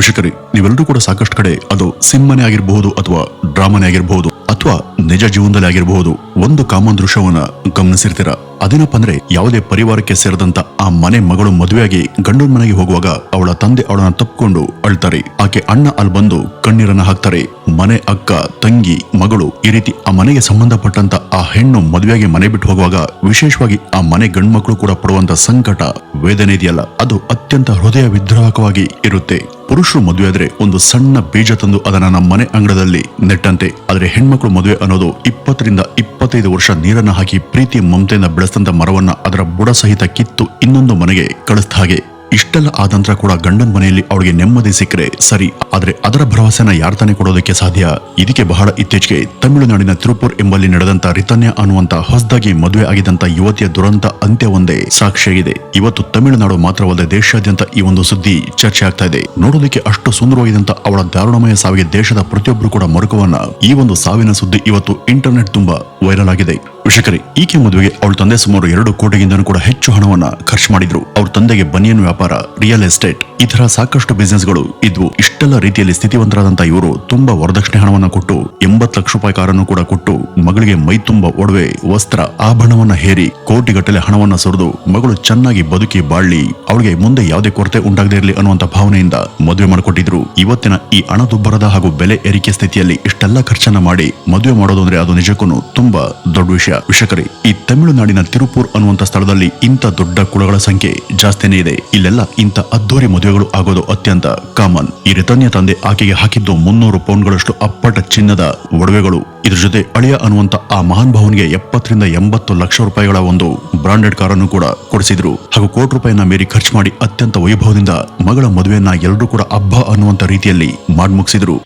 ವೀಕ್ಷಕರೇ, ನೀವೆಲ್ಲರೂ ಕೂಡ ಸಾಕಷ್ಟು ಕಡೆ ಅದು ಸಿನಿಮಾನೇ ಆಗಿರಬಹುದು ಅಥವಾ ಡ್ರಾಮಾನೇ ಆಗಿರಬಹುದು ಅಥವಾ ನಿಜ ಜೀವನದಲ್ಲಿ ಆಗಿರಬಹುದು, ಒಂದು ಕಾಮನ್ ದೃಶ್ಯವನ್ನ ಗಮನಿಸಿರ್ತೀರ. ಅದೇನಪ್ಪ ಅಂದ್ರೆ, ಯಾವುದೇ ಪರಿವಾರಕ್ಕೆ ಸೇರಿದಂತ ಆ ಮನೆ ಮಗಳು ಮದುವೆಯಾಗಿ ಗಂಡನ ಮನೆಗೆ ಹೋಗುವಾಗ ಅವಳ ತಂದೆ ಅವಳನ್ನ ತಪ್ಪಿಕೊಂಡು ಅಳ್ತಾರೆ. ಆಕೆ ಅಣ್ಣ ಅಲ್ಲಿ ಬಂದು ಕಣ್ಣೀರನ್ನ ಹಾಕ್ತಾರೆ. ಮನೆ ಅಕ್ಕ, ತಂಗಿ, ಮಗಳು, ಈ ರೀತಿ ಆ ಮನೆಗೆ ಸಂಬಂಧಪಟ್ಟಂತ ಆ ಹೆಣ್ಣು ಮದುವೆಯಾಗಿ ಮನೆ ಬಿಟ್ಟು ಹೋಗುವಾಗ ವಿಶೇಷವಾಗಿ ಆ ಮನೆ ಗಂಡ್ಮಕ್ಳು ಕೂಡ ಪಡುವಂತ ಸಂಕಟ, ವೇದನೆ ಇದೆಯಲ್ಲ, ಅದು ಅತ್ಯಂತ ಹೃದಯ ವಿದ್ರಾವಕವಾಗಿ ಇರುತ್ತೆ. ಪುರುಷರು ಮದುವೆ ಆದ್ರೆ ಒಂದು ಸಣ್ಣ ಬೀಜ ತಂದು ಅದನ್ನ ನಮ್ಮ ಮನೆ ಅಂಗಳದಲ್ಲಿ ನೆಟ್ಟಂತೆ. ಆದ್ರೆ ಹೆಣ್ಮಕ್ಳು ಮದುವೆ ಅನ್ನೋದು 20 ರಿಂದ 25 ವರ್ಷ ನೀರನ್ನ ಹಾಕಿ ಪ್ರೀತಿ ಮಮತೆಯಿಂದ ಬೆಳೆಸ್ತಂತ ಮರವನ್ನ ಅದರ ಬುಡ ಸಹಿತ ಕಿತ್ತು ಇನ್ನೊಂದು ಮನೆಗೆ ಕಳಿಸ್ದ ಹಾಗೆ. ಇಷ್ಟೆಲ್ಲ ಆದ ನಂತರ ಕೂಡ ಗಂಡನ ಮನೆಯಲ್ಲಿ ಅವಳಿಗೆ ನೆಮ್ಮದಿ ಸಿಕ್ಕರೆ ಸರಿ, ಆದ್ರೆ ಅದರ ಭರವಸೆನ ಯಾರ್ ತಾನೇ ಕೊಡೋದಕ್ಕೆ ಸಾಧ್ಯ? ಇದಕ್ಕೆ ಬಹಳ ಇತ್ತೀಚೆಗೆ ತಮಿಳುನಾಡಿನ ತಿರುಪೂರ್ ಎಂಬಲ್ಲಿ ನಡೆದಂತ ರಿತನ್ಯಾ ಅನ್ನುವಂತ ಹೊಸದಾಗಿ ಮದುವೆ ಆಗಿದಂತ ಯುವತಿಯ ದುರಂತ ಅಂತ್ಯ ಒಂದೇ ಸಾಕ್ಷಿಯಾಗಿದೆ. ಇವತ್ತು ತಮಿಳುನಾಡು ಮಾತ್ರವಲ್ಲದೆ ದೇಶಾದ್ಯಂತ ಈ ಒಂದು ಸುದ್ದಿ ಚರ್ಚೆ ಆಗ್ತಾ ಇದೆ. ನೋಡೋದಕ್ಕೆ ಅಷ್ಟು ಸುಂದರವಾಗಿದ್ದಂತ ಅವಳ ದಾರುಣಮಯ ಸಾವಿಗೆ ದೇಶದ ಪ್ರತಿಯೊಬ್ಬರು ಕೂಡ ಮರುಕವನ್ನ ಈ ಒಂದು ಸಾವಿನ ಸುದ್ದಿ ಇವತ್ತು ಇಂಟರ್ನೆಟ್ ತುಂಬಾ ವೈರಲ್ ಆಗಿದೆ. ವೀಕ್ಷಕರೇ, ಈಕೆ ಮದುವೆಗೆ ಅವಳ ತಂದೆ ಸುಮಾರು 2 ಕೋಟಿಗಿಂತನೂ ಕೂಡ ಹೆಚ್ಚು ಹಣವನ್ನ ಖರ್ಚು ಮಾಡಿದ್ರು. ಅವ್ರ ತಂದೆಗೆ ಬನಿಯನ್ ವ್ಯಾಪಾರ, ರಿಯಲ್ ಎಸ್ಟೇಟ್, ಈ ತರ ಸಾಕಷ್ಟು ಬಿಸ್ನೆಸ್ ಗಳು ಇದ್ವು. ಇಷ್ಟೆಲ್ಲ ರೀತಿಯಲ್ಲಿ ಸ್ಥಿತಿವಂತರಾದಂತ ಇವರು ತುಂಬಾ ವರದಕ್ಷಿಣೆ ಹಣವನ್ನ ಕೊಟ್ಟು 80 ಲಕ್ಷ ರೂಪಾಯಿ ಕಾರನ್ನು ಕೂಡ ಕೊಟ್ಟು ಮಗಳಿಗೆ ಮೈ ತುಂಬಾ ಒಡವೆ, ವಸ್ತ್ರ, ಆಭರಣವನ್ನ ಹೇರಿ ಕೋಟಿಗಟ್ಟಲೆ ಹಣವನ್ನ ಸುರಿದು ಮಗಳು ಚೆನ್ನಾಗಿ ಬದುಕಿ ಬಾಳ್ಲಿ, ಅವಳಿಗೆ ಮುಂದೆ ಯಾವುದೇ ಕೊರತೆ ಉಂಟಾಗದೇ ಇರಲಿ ಅನ್ನುವಂತ ಭಾವನೆಯಿಂದ ಮದುವೆ ಮಾಡಿಕೊಟ್ಟಿದ್ರು. ಇವತ್ತಿನ ಈ ಹಣದುಬ್ಬರದ ಹಾಗೂ ಬೆಲೆ ಏರಿಕೆ ಸ್ಥಿತಿಯಲ್ಲಿ ಇಷ್ಟೆಲ್ಲ ಖರ್ಚನ್ನ ಮಾಡಿ ಮದುವೆ ಮಾಡೋದು ಅಂದ್ರೆ ಅದು ನಿಜಕ್ಕೂ ತುಂಬಾ ದೊಡ್ಡ ವಿಷಯ. ವೀಕ್ಷಕರೇ, ಈ ತಮಿಳುನಾಡಿನ ತಿರುಪೂರ್ ಅನ್ನುವಂತ ಸ್ಥಳದಲ್ಲಿ ಇಂಥ ದೊಡ್ಡ ಕುಳಗಳ ಸಂಖ್ಯೆ ಜಾಸ್ತಿನೇ ಇದೆ. ಇಲ್ಲೆಲ್ಲ ಇಂಥ ಅದ್ದೂರಿ ಮದುವೆಗಳು ಆಗೋದು ಅತ್ಯಂತ ಕಾಮನ್. ಈ ರಿತನ್ಯಾ ತಂದೆ ಆಕೆಗೆ ಹಾಕಿದ್ದು 300 ಪೌಂಡ್ಗಳಷ್ಟು ಅಪ್ಪಟ ಚಿನ್ನದ ಒಡವೆಗಳು. ಇದ್ರ ಜೊತೆ ಅಳಿಯ ಅನ್ನುವಂತ ಆ ಮಹಾನ್ ಭಾವನಿಗೆ 70 ರಿಂದ 80 ಲಕ್ಷ ರೂಪಾಯಿಗಳ ಒಂದು ಬ್ರಾಂಡೆಡ್ ಕಾರನ್ನು ಕೂಡ ಕೊಡಿಸಿದ್ರು. ಹಾಗೂ ಕೋಟಿ ರೂಪಾಯಿನ ಮೀರಿ ಖರ್ಚು ಮಾಡಿ ಅತ್ಯಂತ ವೈಭವದಿಂದ ಮಗಳ ಮದುವೆಯನ್ನ ಎಲ್ಲರೂ ಕೂಡ ಹಬ್ಬ ಅನ್ನುವಂತ ರೀತಿಯಲ್ಲಿ ಮಾಡಿ ಮುಗಿಸಿದ್ರು.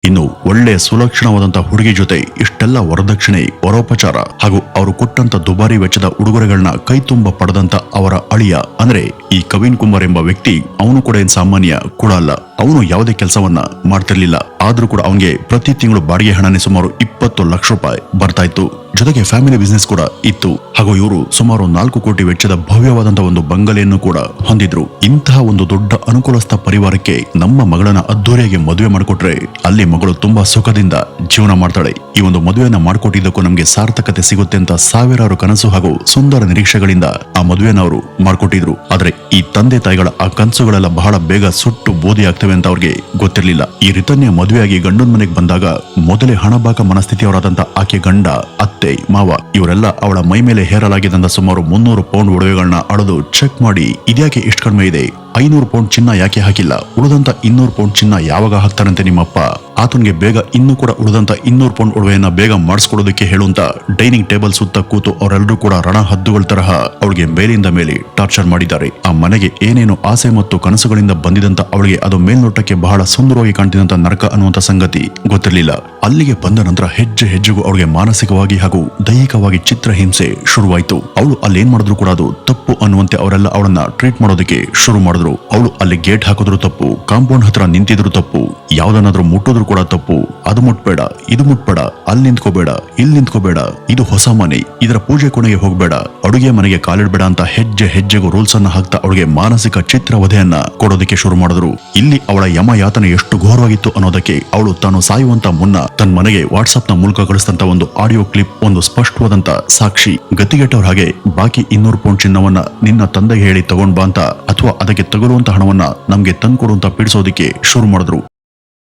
ಇನ್ನು ಒಳ್ಳೆ ಸುಲಕ್ಷಣವಾದಂತಹ ಹುಡುಗಿ ಜೊತೆ ಇಷ್ಟೆಲ್ಲ ವರದಕ್ಷಿಣೆ, ವರೋಪಚಾರ ಹಾಗೂ ಅವರು ಕೊಟ್ಟಂತ ದುಬಾರಿ ವೆಚ್ಚದ ಉಡುಗೊರೆಗಳನ್ನ ಕೈ ತುಂಬ ಪಡೆದಂತ ಅವರ ಅಳಿಯ ಅಂದ್ರೆ ಈ ಕವಿನ್ ಕುಮಾರ್ ಎಂಬ ವ್ಯಕ್ತಿ, ಅವನು ಕೂಡ ಏನ್ ಸಾಮಾನ್ಯ ಕೂಡ ಅಲ್ಲ. ಅವನು ಯಾವುದೇ ಕೆಲಸವನ್ನ ಮಾಡ್ತಿರ್ಲಿಲ್ಲ. ಆದ್ರೂ ಕೂಡ ಅವನಿಗೆ ಪ್ರತಿ ತಿಂಗಳು ಬಾಡಿಗೆ ಹಣನೇ ಸುಮಾರು 20 ಲಕ್ಷ ರೂಪಾಯಿ ಬರ್ತಾ ಇತ್ತು. ಜೊತೆಗೆ ಫ್ಯಾಮಿಲಿ ಬಿಸ್ನೆಸ್ ಕೂಡ ಇತ್ತು. ಹಾಗೂ ಇವರು ಸುಮಾರು 4 ಕೋಟಿ ವೆಚ್ಚದ ಭವ್ಯವಾದಂತಹ ಒಂದು ಬಂಗಲೆಯನ್ನು ಕೂಡ ಹೊಂದಿದ್ರು. ಇಂತಹ ಒಂದು ದೊಡ್ಡ ಅನುಕೂಲಸ್ಥ ಪರಿವಾರಕ್ಕೆ ನಮ್ಮ ಮಗಳನ್ನ ಅದ್ದೂರಿಯಾಗಿ ಮದುವೆ ಮಾಡಿಕೊಟ್ರೆ ಅಲ್ಲಿ ಮಗಳು ತುಂಬಾ ಸುಖದಿಂದ ಜೀವನ ಮಾಡ್ತಾಳೆ. ಈ ಒಂದು ಮದುವೆಯನ್ನ ಮಾಡ್ಕೊಟ್ಟಿದ್ದಕ್ಕೂ ನಮ್ಗೆ ಸಾರ್ಥಕತೆ ಸಿಗುತ್ತೆ ಅಂತ ಸಾವಿರಾರು ಕನಸು ಹಾಗೂ ಸುಂದರ ನಿರೀಕ್ಷೆಗಳಿಂದ ಆ ಮದುವೆನ ಅವರು ಮಾಡ್ಕೊಟ್ಟಿದ್ರು. ಆದ್ರೆ ಈ ತಂದೆ ತಾಯಿಗಳ ಆ ಕನಸುಗಳೆಲ್ಲ ಬಹಳ ಬೇಗ ಸುಟ್ಟು ಬೂದಿ ಆಗ್ತವೆ ಅಂತ ಅವ್ರಿಗೆ ಗೊತ್ತಿರಲಿಲ್ಲ. ಈ ರಿತನ್ಯಾ ಮದುವೆಯಾಗಿ ಗಂಡನ ಮನೆಗೆ ಬಂದಾಗ ಮೊದಲೇ ಹಣಬಾಕ ಮನಸ್ಥಿತಿಯವರಾದಂತ ಆಕೆ ಗಂಡ, ಅತ್ತೆ, ಮಾವ ಇವರೆಲ್ಲ ಅವಳ ಮೈ ಮೇಲೆ ಹೇರಲಾಗಿದ್ದಂತ ಸುಮಾರು 300 ಪೌಂಡ್ ಒಡವೆಗಳನ್ನ ಅಳದು ಚೆಕ್ ಮಾಡಿ, ಇದ್ಯಾಕೆ ಇಷ್ಟು ಕಡಿಮೆ ಇದೆ, 500 ಪೌಂಡ್ ಚಿನ್ನ ಯಾಕೆ ಹಾಕಿಲ್ಲ, ಉಳಿದಂತ 200 ಪೌಂಡ್ ಚಿನ್ನ ಯಾವಾಗ ಹಾಕ್ತಾರಂತೆ ನಿಮ್ಮಪ್ಪ, ಆತನ್ಗೆ ಬೇಗ ಇನ್ನೂ ಕೂಡ ಉಳಿದಂತ 200 ಪೌಂಡ್ ಒಡವೆಯನ್ನ ಬೇಗ ಮಾಡಿಸ್ಕೊಡೋದಕ್ಕೆ ಹೇಳುವಂತ ಡೈನಿಂಗ್ ಟೇಬಲ್ ಸುತ್ತ ಕೂತು ಅವರೆಲ್ಲರೂ ಕೂಡ ರಣ ಹದ್ದುಗಳ ತರಹ ಅವಳಿಗೆ ಮೇಲಿಂದ ಮೇಲೆ ಟಾರ್ಚರ್ ಮಾಡಿದ್ದಾರೆ. ಆ ಮನೆಗೆ ಏನೇನು ಆಸೆ ಮತ್ತು ಕನಸುಗಳಿಂದ ಬಂದಿದಂತ ಅವಳಿಗೆ ಅದು ಮೇಲ್ನೋಟಕ್ಕೆ ಬಹಳ ಸುಂದರವಾಗಿ ಕಾಣ್ತಿದಂತ ನರಕ ಅನ್ನುವಂತ ಸಂಗತಿ ಗೊತ್ತಿರಲಿಲ್ಲ. ಅಲ್ಲಿಗೆ ಬಂದ ನಂತರ ಹೆಜ್ಜೆ ಹೆಜ್ಜೆಗೂ ಅವಳಿಗೆ ಮಾನಸಿಕವಾಗಿ ಹಾಗೂ ದೈಹಿಕವಾಗಿ ಚಿತ್ರಹಿಂಸೆ ಶುರುವಾಯಿತು. ಅವಳು ಅಲ್ಲಿ ಏನ್ ಮಾಡಿದ್ರು ಕೂಡ ಅದು ತಪ್ಪು ಅನ್ನುವಂತೆ ಅವರೆಲ್ಲ ಅವಳನ್ನ ಟ್ರೀಟ್ ಮಾಡೋದಕ್ಕೆ ಶುರು ಮಾಡಿದ್ರು. ಅವಳು ಅಲ್ಲಿ ಗೇಟ್ ಹಾಕಿದ್ರು ತಪ್ಪು, ಕಾಂಪೌಂಡ್ ಹತ್ರ ನಿಂತಿದ್ರು ತಪ್ಪು, ಯಾವ್ದನ್ನಾದ್ರೂ ಮುಟ್ಟಿದ್ರು ಕೂಡ ತಪ್ಪು, ಅದು ಮುಟ್ಬೇಡ, ಇದು ಮುಟ್ಬೇಡ, ಅಲ್ಲಿ ನಿಂತ್ಕೋಬೇಡ, ಇಲ್ಲಿ ನಿಂತ್ಕೋಬೇಡ, ಇದು ಹೊಸ ಮನೆ, ಇದರ ಪೂಜೆ ಕೊನೆಗೆ ಹೋಗ್ಬೇಡ, ಅಡುಗೆ ಮನೆಗೆ ಕಾಲಿಡ್ಬೇಡ ಅಂತ ಹೆಜ್ಜೆ ಹೆಜ್ಜೆಗೂ ರೂಲ್ಸ್ ಅನ್ನ ಹಾಕ್ತಾ ಅವಳಿಗೆ ಮಾನಸಿಕ ಚಿತ್ರವಧೆಯನ್ನ ಕೊಡೋದಕ್ಕೆ ಶುರು ಮಾಡಿದ್ರು. ಇಲ್ಲಿ ಅವಳ ಯಮ ಯಾತನೆ ಎಷ್ಟು ಘೋರವಾಗಿತ್ತು ಅನ್ನೋದಕ್ಕೆ ಅವಳು ತಾನು ಸಾಯುವಂತ ಮುನ್ನ ತನ್ನ ಮನೆಗೆ ವಾಟ್ಸ್ಆಪ್ ನ ಮೂಲಕ ಕಳಿಸಿದಂತ ಒಂದು ಆಡಿಯೋ ಕ್ಲಿಪ್ ಒಂದು ಸ್ಪಷ್ಟವಾದಂತ ಸಾಕ್ಷಿ. ಗತಿಗೆಟ್ಟವ್ರ ಹಾಗೆ ಬಾಕಿ 200 ಪೌಂಡ್ ಚಿನ್ನವನ್ನ ನಿನ್ನ ತಂದೆಗೆ ಹೇಳಿ ತಗೊಂಡ್ ಬಾ ಅಂತ, ಅಥವಾ ಅದಕ್ಕೆ ತಗುಲುವಂತ ಹಣವನ್ನ ನಮ್ಗೆ ತಂದ್ಕೊಡು ಅಂತ ಪೀಡಿಸೋದಿಕ್ಕೆ ಶುರು ಮಾಡಿದ್ರು.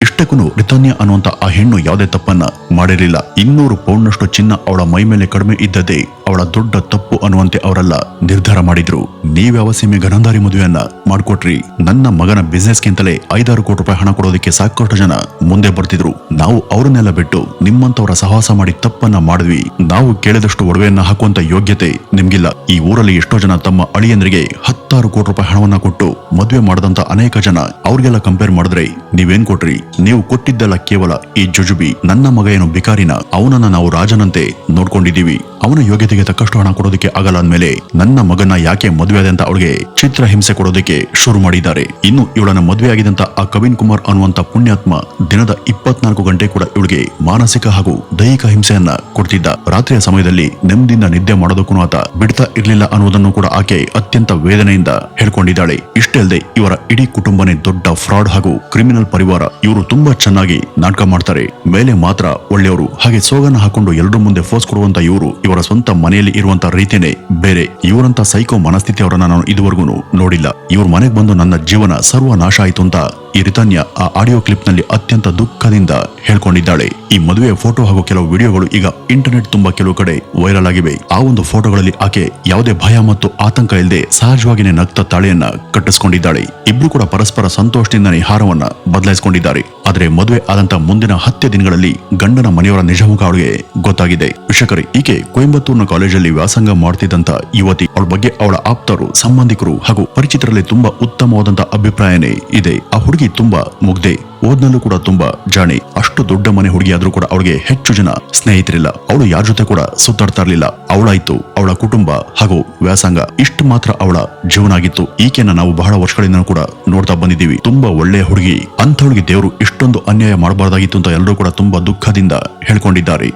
ಇಷ್ಟಕ್ಕೂ ರಿತನ್ಯಾ ಅನ್ನುವಂತ ಆ ಹೆಣ್ಣು ಯಾವುದೇ ತಪ್ಪನ್ನ ಮಾಡಿರಲಿಲ್ಲ. 200 ಪೌಂಡ್ನಷ್ಟು ಚಿನ್ನ ಅವಳ ಮೈ ಮೇಲೆ ಕಡಿಮೆ ಇದ್ದದೇ ಅವಳ ದೊಡ್ಡ ತಪ್ಪು ಅನ್ನುವಂತೆ ಅವರೆಲ್ಲ ನಿರ್ಧಾರ ಮಾಡಿದ್ರು. ನೀವ್ಯಾವ ಸೀಮೆ ಗನಂದಾರಿ ಮದುವೆಯನ್ನ ಮಾಡ್ಕೊಟ್ರಿ, ನನ್ನ ಮಗನ ಬಿಸ್ನೆಸ್ಗಿಂತಲೇ 5-6 ಕೋಟಿ ರೂಪಾಯಿ ಹಣ ಕೊಡೋದಕ್ಕೆ ಸಾಕಷ್ಟು ಜನ ಮುಂದೆ ಬರ್ತಿದ್ರು. ನಾವು ಅವ್ರನ್ನೆಲ್ಲ ಬಿಟ್ಟು ನಿಮ್ಮಂತವರ ಸಹವಾಸ ಮಾಡಿ ತಪ್ಪನ್ನ ಮಾಡಿದ್ವಿ. ನಾವು ಕೇಳಿದಷ್ಟು ಒಡವೆಯನ್ನ ಹಾಕುವಂತ ಯೋಗ್ಯತೆ ನಿಮ್ಗಿಲ್ಲ. ಈ ಊರಲ್ಲಿ ಎಷ್ಟೋ ಜನ ತಮ್ಮ ಅಳಿಯಂದ್ರಿಗೆ 10-6 ಕೋಟಿ ರೂಪಾಯಿ ಹಣವನ್ನ ಕೊಟ್ಟು ಮದುವೆ ಮಾಡದಂತ ಅನೇಕ ಜನ, ಅವ್ರಿಗೆಲ್ಲ ಕಂಪೇರ್ ಮಾಡಿದ್ರೆ ನೀವೇನ್ ಕೊಟ್ರಿ? ನೀವು ಕೊಟ್ಟಿದ್ದೆಲ್ಲ ಕೇವಲ ಈ ಜುಜುಬಿ. ನನ್ನ ಮಗ ಏನು ಬಿಕಾರಿನ? ಅವನನ್ನ ನಾವು ರಾಜನಂತೆ ನೋಡ್ಕೊಂಡಿದೀವಿ. ಅವನ ಯೋಗ್ಯತೆಗೆ ತಕ್ಕಷ್ಟು ಹಣ ಕೊಡೋದಕ್ಕೆ ಆಗಲ್ಲ ಅಂದ್ಮೇಲೆ ನನ್ನ ಮಗನ ಯಾಕೆ ಮದುವೆ ಆದಂತ ಅವಳಿಗೆ ಚಿತ್ರ ಹಿಂಸೆ ಕೊಡೋದಕ್ಕೆ ಶುರು ಮಾಡಿದ್ದಾರೆ. ಇನ್ನು ಇವಳನ್ನ ಮದುವೆ ಆಗಿದಂತ ಆ ಕವಿನ್ ಕುಮಾರ್ ಅನ್ನುವಂತ ಪುಣ್ಯಾತ್ಮ ದಿನದ 24 ಗಂಟೆ ಕೂಡ ಇವಳಿಗೆ ಮಾನಸಿಕ ಹಾಗೂ ದೈಹಿಕ ಹಿಂಸೆಯನ್ನ ಕೊಡ್ತಿದ್ದ. ರಾತ್ರಿಯ ಸಮಯದಲ್ಲಿ ನೆಮ್ಮದಿಯಿಂದ ನಿದ್ದೆ ಮಾಡೋದಕ್ಕೂ ಆತ ಬಿಡ್ತಾ ಇರ್ಲಿಲ್ಲ ಅನ್ನೋದನ್ನು ಕೂಡ ಆಕೆ ಅತ್ಯಂತ ವೇದನೆಯಿಂದ ಬಾಯಿಂದ ಹೇಳ್ಕೊಂಡಿದ್ದಾಳೆ. ಇಷ್ಟೇ ಅಲ್ಲದೆ ಇವರ ಇಡೀ ಕುಟುಂಬನೇ ದೊಡ್ಡ ಫ್ರಾಡ್ ಹಾಗೂ ಕ್ರಿಮಿನಲ್ ಪರಿವಾರ. ಇವರು ತುಂಬಾ ಚೆನ್ನಾಗಿ ನಾಟಕ ಮಾಡ್ತಾರೆ. ಮೇಲೆ ಮಾತ್ರ ಒಳ್ಳೆಯವರು, ಹಾಗೆ ಸೋಗನ್ನ ಹಾಕೊಂಡು ಎಲ್ಲರ ಮುಂದೆ ಫೋರ್ಸ್ ಕೊಡುವಂತ ಇವರು ಇವರ ಸ್ವಂತ ಮನೆಯಲ್ಲಿ ಇರುವಂತ ರೀತಿನೇ ಬೇರೆ. ಇವರಂತ ಸೈಕೋ ಮನಸ್ಥಿತಿಯವರನ್ನ ನಾನು ಇದುವರೆಗೂ ನೋಡಿಲ್ಲ. ಇವ್ರ ಮನೆಗೆ ಬಂದು ನನ್ನ ಜೀವನ ಸರ್ವನಾಶ ಆಯ್ತು ಅಂತ ಈ ರಿತಾನ್ಯ ಆ ಆಡಿಯೋ ಕ್ಲಿಪ್ ನಲ್ಲಿ ಅತ್ಯಂತ ದುಃಖದಿಂದ ಹೇಳ್ಕೊಂಡಿದ್ದಾಳೆ. ಈ ಮದುವೆಯ ಫೋಟೋ ಹಾಗೂ ಕೆಲವು ವಿಡಿಯೋಗಳು ಈಗ ಇಂಟರ್ನೆಟ್ ತುಂಬಾ ಕೆಲವು ಕಡೆ ವೈರಲ್ ಆಗಿವೆ. ಆ ಒಂದು ಫೋಟೋಗಳಲ್ಲಿ ಆಕೆ ಯಾವುದೇ ಭಯ ಮತ್ತು ಆತಂಕ ಇಲ್ಲದೆ ಸಹಜವಾಗಿನೇ ನಗ್ತ ತಾಳೆಯನ್ನ ಕಟ್ಟಿಸಿಕೊಂಡಿದ್ದಾಳೆ. ಇಬ್ರು ಕೂಡ ಪರಸ್ಪರ ಸಂತೋಷದಿಂದನೇ ಹಾರವನ್ನ ಬದಲಾಯಿಸಿಕೊಂಡಿದ್ದಾರೆ. ಆದ್ರೆ ಮದುವೆ ಆದಂತ ಮುಂದಿನ 10 ದಿನಗಳಲ್ಲಿ ಗಂಡನ ಮನೆಯವರ ನಿಜಮುಖ ಅವಳಿಗೆ ಗೊತ್ತಾಗಿದೆ. ವಿಷಯಕರಿ ಈಕೆ ಕೊಯಂಬತ್ತೂರಿನ ಕಾಲೇಜಲ್ಲಿ ವ್ಯಾಸಂಗ ಮಾಡ್ತಿದ್ದಂತ ಯುವತಿ. ಅವಳ ಬಗ್ಗೆ ಅವಳ ಆಪ್ತರು, ಸಂಬಂಧಿಕರು ಹಾಗೂ ಪರಿಚಿತರಲ್ಲಿ ತುಂಬಾ ಉತ್ತಮವಾದಂತ ಅಭಿಪ್ರಾಯನೇ ಇದೆ. ಆ ಹುಡುಗಿ ತುಂಬಾ ಮುಗ್ಧೆ, ಓದ್ನಲ್ಲೂ ಕೂಡ ತುಂಬಾ ಜಾಣೆ. ಅಷ್ಟು ದೊಡ್ಡ ಮನೆ ಹುಡುಗಿ ಆದ್ರೂ ಕೂಡ ಅವಳಿಗೆ ಹೆಚ್ಚು ಜನ ಸ್ನೇಹಿತರಿಲ್ಲ. ಅವಳು ಯಾರ ಜೊತೆ ಕೂಡ ಸುತ್ತಾಡ್ತಾ ಇರ್ಲಿಲ್ಲ. ಅವಳಾಯ್ತು, ಅವಳ ಕುಟುಂಬ ಹಾಗೂ ವ್ಯಾಸಂಗ ಇಷ್ಟು ಮಾತ್ರ ಅವಳ ಜೀವನ ಆಗಿತ್ತು. ಈಕೆನ ನಾವು ಬಹಳ ವರ್ಷಗಳಿಂದ ಕೂಡ ನೋಡ್ತಾ ಬಂದಿದ್ದೀವಿ. ತುಂಬಾ ಒಳ್ಳೆಯ ಹುಡುಗಿ. ಅಂಥವಳಿಗೆ ದೇವರು ಇಷ್ಟೊಂದು ಅನ್ಯಾಯ ಮಾಡಬಾರ್ದಾಗಿತ್ತು ಅಂತ ಎಲ್ಲರೂ ಕೂಡ ತುಂಬಾ ದುಃಖದಿಂದ ಹೇಳ್ಕೊಂಡಿದ್ದಾರೆ.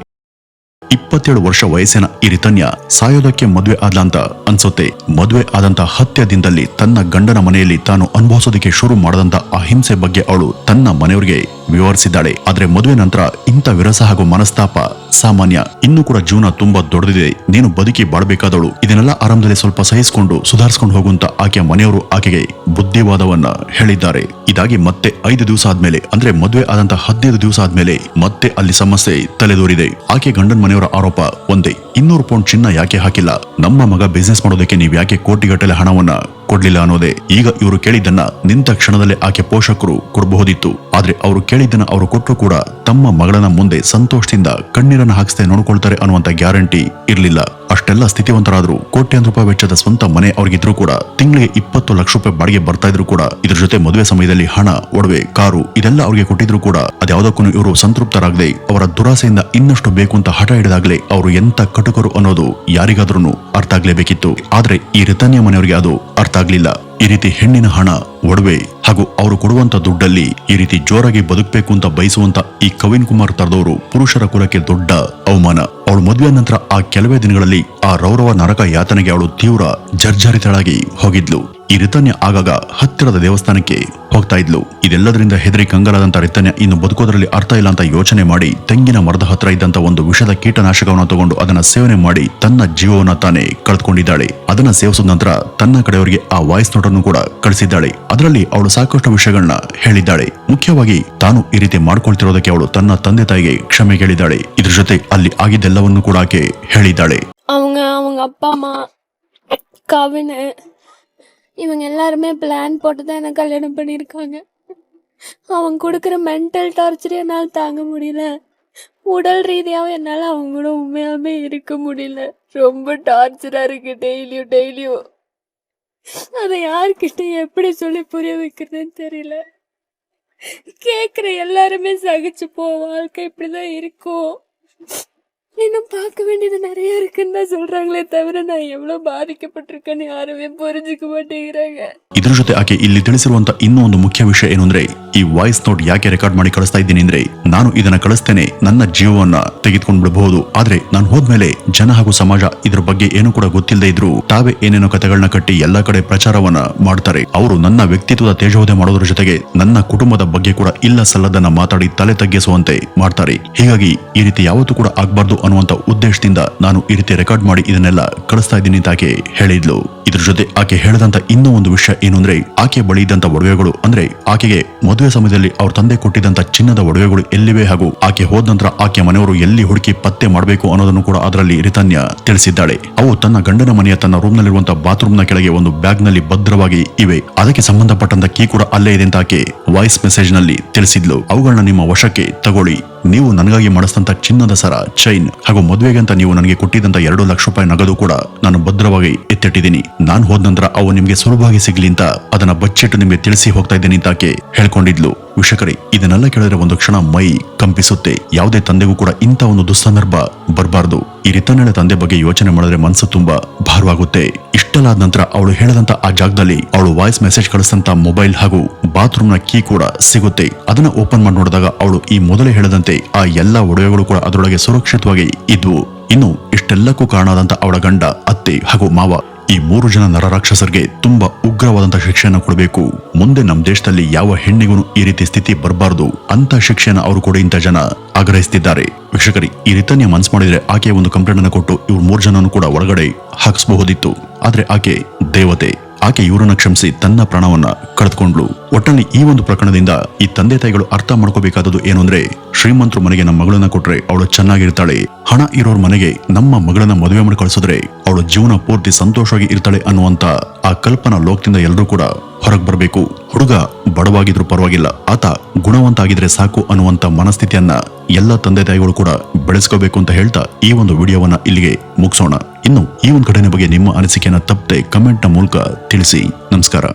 27 ವರ್ಷ ವಯಸ್ಸಿನ ಈ ರಿತಾನ್ಯ ಸಾಯೋದಕ್ಕೆ ಮದುವೆ ಆದ್ಲ ಅಂತ ಅನ್ಸುತ್ತೆ. ಮದುವೆ ಆದಂತ 10 ದಿನದಲ್ಲಿ ತನ್ನ ಗಂಡನ ಮನೆಯಲ್ಲಿ ತಾನು ಅನುಭವಿಸೋದಕ್ಕೆ ಶುರು ಮಾಡದಂತ ಆ ಹಿಂಸೆ ಬಗ್ಗೆ ಅವಳು ತನ್ನ ಮನೆಯವರಿಗೆ ವಿವರಿಸಿದ್ದಾಳೆ. ಆದ್ರೆ ಮದುವೆ ನಂತರ ಇಂಥ ವಿರಸ ಹಾಗೂ ಮನಸ್ತಾಪ ಸಾಮಾನ್ಯ. ಇನ್ನು ಕೂಡ ಜೀವನ ತುಂಬಾ ದೊಡ್ಡದಿದೆ, ನೀನು ಬದುಕಿ ಬಾಳ್ಬೇಕಾದವಳು, ಇದನ್ನೆಲ್ಲ ಆರಂಭದಲ್ಲಿ ಸ್ವಲ್ಪ ಸಹಿಸಿಕೊಂಡು ಸುಧಾರಿಸಿಕೊಂಡು ಹೋಗುವಂತ ಆಕೆಯ ಮನೆಯವರು ಆಕೆಗೆ ಬುದ್ಧಿವಾದವನ್ನ ಹೇಳಿದ್ದಾರೆ. ಇದಾಗಿ ಮತ್ತೆ 5 ದಿವಸ ಆದ್ಮೇಲೆ, ಅಂದ್ರೆ ಮದುವೆ ಆದಂತ 15 ದಿವಸ ಆದ್ಮೇಲೆ ಮತ್ತೆ ಅಲ್ಲಿ ಸಮಸ್ಯೆ ತಲೆದೋರಿದೆ. ಆಕೆ ಗಂಡನ ಮನೆಯವರ ಆರೋಪ ಒಂದೇ, 200 ಪೌಂಡ್ ಚಿನ್ನ ಯಾಕೆ ಹಾಕಿಲ್ಲ, ನಮ್ಮ ಮಗ ಬಿಸ್ನೆಸ್ ಮಾಡೋದಕ್ಕೆ ನೀವ್ ಯಾಕೆ ಕೋಟಿಗಟ್ಟಲೆ ಹಣವನ್ನ ಕೊಡ್ಲಿಲ್ಲ ಅನ್ನೋದೇ. ಈಗ ಇವರು ಕೇಳಿದ್ದನ್ನ ನಿಂತ ಕ್ಷಣದಲ್ಲೇ ಆಕೆ ಪೋಷಕರು ಕೊಡಬಹುದಿತ್ತು. ಆದ್ರೆ ಅವರು ಕೇಳಿದ್ದನ್ನ ಅವರು ಕೊಟ್ಟರು ಕೂಡ ತಮ್ಮ ಮಗಳನ್ನ ಮುಂದೆ ಸಂತೋಷದಿಂದ ಕಣ್ಣೀರನ್ನ ಹಾಕಿಸದೆ ನೋಡ್ಕೊಳ್ತಾರೆ ಅನ್ನುವಂತ ಗ್ಯಾರಂಟಿ ಇರ್ಲಿಲ್ಲ. ಅಷ್ಟೆಲ್ಲ ಸ್ಥಿತಿವಂತರಾದ್ರು, ಕೋಟ್ಯಾಂತರ ರೂಪಾಯಿ ವೆಚ್ಚದ ಸ್ವಂತ ಮನೆ ಅವ್ರಿಗಿದ್ರು ಕೂಡ, ತಿಂಗಳಿಗೆ 20 ಲಕ್ಷ ರೂಪಾಯಿ ಬಾಡಿಗೆ ಬರ್ತಾ ಇದ್ರು ಕೂಡ, ಇದ್ರ ಜೊತೆ ಮದುವೆ ಸಮಯದಲ್ಲಿ ಹಣ, ಒಡವೆ, ಕಾರು ಇದೆಲ್ಲ ಅವ್ರಿಗೆ ಕೊಟ್ಟಿದ್ರು ಕೂಡ ಅದ್ಯಾವುದಕ್ಕೂ ಇವರು ಸಂತೃಪ್ತರಾಗದೆ ಅವರ ದುರಾಸೆಯಿಂದ ಇನ್ನಷ್ಟು ಬೇಕು ಅಂತ ಹಠ ಹಿಡಿದಾಗ್ಲೇ ಅವರು ಎಂತ ಕಟುಕರು ಅನ್ನೋದು ಯಾರಿಗಾದ್ರೂ ಅರ್ಥ ಆಗ್ಲೇಬೇಕಿತ್ತು. ಆದ್ರೆ ಈ ರಿತಾನ್ಯ ಮನೆಯವರಿಗೆ ಅದು ಅರ್ಥ ಆಗ್ಲಿಲ್ಲ. ಈ ರೀತಿ ಹೆಣ್ಣಿನ ಹಣ, ಒಡವೆ ಹಾಗೂ ಅವರು ಕೊಡುವಂತ ದುಡ್ಡಲ್ಲಿ ಈ ರೀತಿ ಜೋರಾಗಿ ಬದುಕಬೇಕು ಅಂತ ಬಯಸುವಂತ ಈ ಕವಿನ್ ಕುಮಾರ್ ತರದವರು ಪುರುಷರ ಕುಲಕ್ಕೆ ದೊಡ್ಡ ಅವಮಾನ. ಅವಳು ಮದುವೆ ನಂತರ ಆ ಕೆಲವೇ ದಿನಗಳಲ್ಲಿ ಆ ರೌರವ ನರಕ ಯಾತನೆಗೆ ಅವಳು ತೀವ್ರ ಜರ್ಜರಿತಳಾಗಿ ಹೋಗಿದ್ಲು. ಈ ರಿತಾನ್ಯ ಆಗಾಗ ಹತ್ತಿರದ ದೇವಸ್ಥಾನಕ್ಕೆ ಹೋಗ್ತಾ ಇದ್ಲು. ಇದೆಲ್ಲದರಿಂದ ಹೆದರಿ ಕಂಗಾಲಾದಂತ ರಿತಾನ್ಯ ಇನ್ನು ಬದುಕೋದ್ರಲ್ಲಿ ಅರ್ಥ ಇಲ್ಲ ಅಂತ ಯೋಚನೆ ಮಾಡಿ ತೆಂಗಿನ ಮರದ ಹತ್ರ ಇದ್ದಂತ ಒಂದು ವಿಷದ ಕೀಟನಾಶಕವನ್ನು ತಗೊಂಡು ಅದನ್ನ ಸೇವನೆ ಮಾಡಿ ತನ್ನ ಜೀವವನ್ನ ತಾನೇ ಕಳೆದುಕೊಂಡಿದ್ದಾಳೆ. ಅದನ್ನ ಸೇವಿಸಿದ ನಂತರ ತನ್ನ ಕಡೆಯವರಿಗೆ ಆ ವಾಯ್ಸ್ ನೋಟನ್ನು ಕೂಡ ಕಳಿಸಿದ್ದಾಳೆ. ಅದರಲ್ಲಿ ಅವಳು ಸಾಕಷ್ಟು ವಿಷಯಗಳನ್ನ ಹೇಳಿದ್ದಾಳೆ. ಮುಖ್ಯವಾಗಿ ತಾನು ಈ ರೀತಿ ಮಾಡ್ಕೊಳ್ತಿರೋದಕ್ಕೆ ಅವಳು ತನ್ನ ತಂದೆ ತಾಯಿಗೆ ಕ್ಷಮೆ ಕೇಳಿದ್ದಾಳೆ. ಇದ್ರ ಜೊತೆ ಅಲ್ಲಿ ಆಗಿದ್ದೆಲ್ಲವನ್ನು ಕೂಡ ಆಕೆ ಹೇಳಿದ್ದಾಳೆ. அவங்க அப்பா அம்மா கவின் இவங்க எல்லாருமே பிளான் போட்டு தான் எனக்கு கல்யாணம் பண்ணியிருக்காங்க. அவங்க கொடுக்குற மென்டல் டார்ச்சர் என்னால் தாங்க முடியல. உடல் ரீதியாகவும் என்னால் அவங்க கூட உண்மையாகவே இருக்க முடியல. ரொம்ப டார்ச்சராக இருக்கு. டெய்லியும் அதை யார்கிட்ட எப்படி சொல்லி புரிய வைக்கிறதுன்னு தெரியல. கேட்குற எல்லாருமே சகிச்சு போ, வாழ்க்கை இப்படிதான் இருக்கும், இன்னும் பார்க்க வேண்டியது நிறைய இருக்குன்னு தான் சொல்றாங்களே தவிர நான் எவ்வளவு பாதிக்கப்பட்டிருக்கேன்னு யாருமே புரிஞ்சுக்க மாட்டேங்கிறாங்க. ಇದ್ರ ಜೊತೆ ಆಕೆ ಇಲ್ಲಿ ತಿಳಿಸಿರುವಂತ ಇನ್ನೂ ಒಂದು ಮುಖ್ಯ ವಿಷಯ ಏನು ಅಂದ್ರೆ, ಈ ವಾಯ್ಸ್ ನೋಟ್ ಯಾಕೆ ರೆಕಾರ್ಡ್ ಮಾಡಿ ಕಳಿಸ್ತಾ ಇದ್ದೀನಿ ಅಂದ್ರೆ, ನಾನು ಇದನ್ನ ಕಳಿಸ್ತೇನೆ, ನನ್ನ ಜೀವವನ್ನ ತೆಗೆದುಕೊಂಡು ಬಿಡಬಹುದು. ಆದ್ರೆ ನಾನು ಹೋದ್ಮೇಲೆ ಜನ ಹಾಗೂ ಸಮಾಜ ಇದ್ರ ಬಗ್ಗೆ ಏನು ಕೂಡ ಗೊತ್ತಿಲ್ಲದೆ ಇದ್ರು ತಾವೇ ಏನೇನೋ ಕಥೆಗಳನ್ನ ಕಟ್ಟಿ ಎಲ್ಲಾ ಕಡೆ ಪ್ರಚಾರವನ್ನ ಮಾಡ್ತಾರೆ. ಅವರು ನನ್ನ ವ್ಯಕ್ತಿತ್ವದ ತೇಜೋವಧೆ ಮಾಡೋದ್ರ ಜೊತೆಗೆ ನನ್ನ ಕುಟುಂಬದ ಬಗ್ಗೆ ಕೂಡ ಇಲ್ಲ ಸಲ್ಲದನ್ನ ಮಾತಾಡಿ ತಲೆ ತಗ್ಗಿಸುವಂತೆ ಮಾಡ್ತಾರೆ. ಹೀಗಾಗಿ ಈ ರೀತಿ ಯಾವತ್ತೂ ಕೂಡ ಆಗ್ಬಾರ್ದು ಅನ್ನುವಂತ ಉದ್ದೇಶದಿಂದ ನಾನು ಈ ರೀತಿ ರೆಕಾರ್ಡ್ ಮಾಡಿ ಇದನ್ನೆಲ್ಲ ಕಳಿಸ್ತಾ ಇದ್ದೀನಿ ಅಂತ ಆಕೆ ಹೇಳಿದ್ಲು. ಇದ್ರ ಜೊತೆ ಆಕೆ ಹೇಳದಂತ ಇನ್ನೂ ಒಂದು ವಿಷಯ ಏನು ಅಂದ್ರೆ, ಆಕೆ ಬಳಿ ಇದ್ದಂತ ಒಡವೆಗಳು, ಅಂದ್ರೆ ಆಕೆಗೆ ಮದುವೆ ಸಮಯದಲ್ಲಿ ಅವ್ರ ತಂದೆ ಕೊಟ್ಟಿದ್ದಂತ ಚಿನ್ನದ ಒಡವೆಗಳು ಎಲ್ಲಿವೆ ಹಾಗೂ ಆಕೆ ಹೋದ ನಂತರ ಆಕೆ ಮನೆಯವರು ಎಲ್ಲಿ ಹುಡುಕಿ ಪತ್ತೆ ಮಾಡಬೇಕು ಅನ್ನೋದನ್ನು ಕೂಡ ಅದರಲ್ಲಿ ರಿತಾನ್ಯ ತಿಳಿಸಿದ್ದಾಳೆ. ಅವು ತನ್ನ ಗಂಡನ ಮನೆಯ ತನ್ನ ರೂಮ್ ನಲ್ಲಿರುವಂತಹ ಬಾತ್ರೂಮ್ ನ ಕೆಳಗೆ ಒಂದು ಬ್ಯಾಗ್ ನಲ್ಲಿ ಭದ್ರವಾಗಿ ಇವೆ. ಅದಕ್ಕೆ ಸಂಬಂಧಪಟ್ಟಂತ ಕೀ ಕೂಡ ಅಲ್ಲೇ ಇದೆ ಅಂತ ಆಕೆ ವಾಯ್ಸ್ ಮೆಸೇಜ್ ನಲ್ಲಿ ತಿಳಿಸಿದ್ಲು. ಅವುಗಳನ್ನ ನಿಮ್ಮ ವಶಕ್ಕೆ ತಗೊಳ್ಳಿ. ನೀವು ನನಗಾಗಿ ಮಾಡಿಸಿದಂತ ಚಿನ್ನದ ಸರ, ಚೈನ್ ಹಾಗೂ ಮದುವೆಗೆ ಅಂತ ನೀವು ನನಗೆ ಕೊಟ್ಟಿದ್ದಂತ 2 ಲಕ್ಷ ರೂಪಾಯಿ ನಗದು ಕೂಡ ನಾನು ಭದ್ರವಾಗಿ ಎತ್ತಿಟ್ಟಿದ್ದೀನಿ. ನಾನು ಹೋದ ನಂತರ ಅವು ನಿಮ್ಗೆ ಸುಲಭವಾಗಿ ಸಿಗ್ಲಿ ಅಂತ ಅದನ್ನ ಬಚ್ಚಿಟ್ಟು ನಿಮ್ಗೆ ತಿಳಿಸಿ ಹೋಗ್ತಾ ಇದ್ದೀನಿ ಅಂತ ಆಕೆ ಹೇಳ್ಕೊಂಡಿದ್ಲು. ವಿಷಕರಿ ಇದನ್ನೆಲ್ಲ ಕೇಳಿದ್ರೆ ಒಂದು ಕ್ಷಣ ಮೈ ಕಂಪಿಸುತ್ತೆ. ಯಾವುದೇ ತಂದೆಗೂ ಕೂಡ ಇಂಥ ಒಂದು ದುಸ್ಸಂದರ್ಭ ಬರಬಾರ್ದು. ಈ ರಿತಾನ್ಯಳ ತಂದೆ ಬಗ್ಗೆ ಯೋಚನೆ ಮಾಡಿದ್ರೆ ಮನಸ್ಸು ತುಂಬಾ ಭಾರವಾಗುತ್ತೆ. ಇಷ್ಟೆಲ್ಲ ಆದ ನಂತರ ಅವಳು ಹೇಳದಂತ ಆ ಜಾಗದಲ್ಲಿ ಅವಳು ವಾಯ್ಸ್ ಮೆಸೇಜ್ ಕಳಿಸಿದಂತ ಮೊಬೈಲ್ ಹಾಗೂ ಬಾತ್ರೂಮ್ ನ ಕೀ ಕೂಡ ಸಿಗುತ್ತೆ. ಅದನ್ನ ಓಪನ್ ಮಾಡಿ ನೋಡಿದಾಗ ಅವಳು ಈ ಮೊದಲೇ ಹೇಳದಂತೆ ಆ ಎಲ್ಲಾ ಒಡವೆಗಳು ಕೂಡ ಅದರೊಳಗೆ ಸುರಕ್ಷಿತವಾಗಿ ಇದ್ವು. ಇನ್ನು ಇಷ್ಟೆಲ್ಲಕ್ಕೂ ಕಾರಣವಾದಂತ ಅವಳ ಗಂಡ, ಅತ್ತೆ ಹಾಗೂ ಮಾವ ಈ 3 ಜನ ನರರಾಕ್ಷಸರಿಗೆ ತುಂಬಾ ಉಗ್ರವಾದಂತಹ ಶಿಕ್ಷೆಯನ್ನು ಕೊಡಬೇಕು. ಮುಂದೆ ನಮ್ಮ ದೇಶದಲ್ಲಿ ಯಾವ ಹೆಣ್ಣಿಗೂ ಈ ರೀತಿ ಸ್ಥಿತಿ ಬರಬಾರದು ಅಂತ ಶಿಕ್ಷೆಯನ್ನು ಅವರು ಕೂಡ ಇಂಥ ಜನ ಆಗ್ರಹಿಸುತ್ತಿದ್ದಾರೆ. ವೀಕ್ಷಕರಿ, ಈ ರೀತಿ ನೀವು ಮನ್ಸು ಮಾಡಿದ್ರೆ ಆಕೆಯ ಒಂದು ಕಂಪ್ಲೇಂಟ್ ಅನ್ನು ಕೊಟ್ಟು ಇವ್ರು 3 ಜನನು ಕೂಡ ಒಳಗಡೆ ಹಾಕಿಸಬಹುದಿತ್ತು. ಆದ್ರೆ ಆಕೆ ದೇವತೆ, ಆಕೆ ಇವರನ್ನ ಕ್ಷಮಿಸಿ ತನ್ನ ಪ್ರಾಣವನ್ನ ಕಳೆದುಕೊಂಡ್ಲು. ಒಟ್ಟಲ್ಲಿ ಈ ಒಂದು ಪ್ರಕರಣದಿಂದ ಈ ತಂದೆ ತಾಯಿಗಳು ಅರ್ಥ ಮಾಡ್ಕೋಬೇಕಾದದ್ದು ಏನು ಅಂದ್ರೆ, ಶ್ರೀಮಂತರು ಮನೆಗೆ ನಮ್ಮ ಮಗಳನ್ನ ಕೊಟ್ರೆ ಅವಳು ಚೆನ್ನಾಗಿರ್ತಾಳೆ, ಹಣ ಇರೋರ್ ಮನೆಗೆ ನಮ್ಮ ಮಗಳನ್ನ ಮದುವೆ ಮಾಡಿ ಕಳಿಸಿದ್ರೆ ಅವಳು ಜೀವನ ಪೂರ್ತಿ ಸಂತೋಷವಾಗಿ ಇರ್ತಾಳೆ ಅನ್ನುವಂತ ಆ ಕಲ್ಪನಾ ಲೋಕದಿಂದ ಎಲ್ಲರೂ ಕೂಡ ಹೊರಗೆ ಬರಬೇಕು. ಹುಡುಗ ಬಡವಾಗಿದ್ರು ಪರವಾಗಿಲ್ಲ, ಆತ ಗುಣವಂತ ಆಗಿದ್ರೆ ಸಾಕು ಅನ್ನುವಂತ ಮನಸ್ಥಿತಿಯನ್ನ ಎಲ್ಲ ತಂದೆ ತಾಯಿಗಳು ಕೂಡ ಬೆಳೆಸ್ಕೋಬೇಕು ಅಂತ ಹೇಳ್ತಾ ಈ ಒಂದು ವಿಡಿಯೋವನ್ನ ಇಲ್ಲಿಗೆ ಮುಗಿಸೋಣ. ಇನ್ನು ಈ ಒಂದು ಘಟನೆ ಬಗ್ಗೆ ನಿಮ್ಮ ಅನಿಸಿಕೆಯನ್ನ ತಪ್ಪದೆ ಕಮೆಂಟ್ ನ ಮೂಲಕ ತಿಳಿಸಿ. ನಮಸ್ಕಾರ.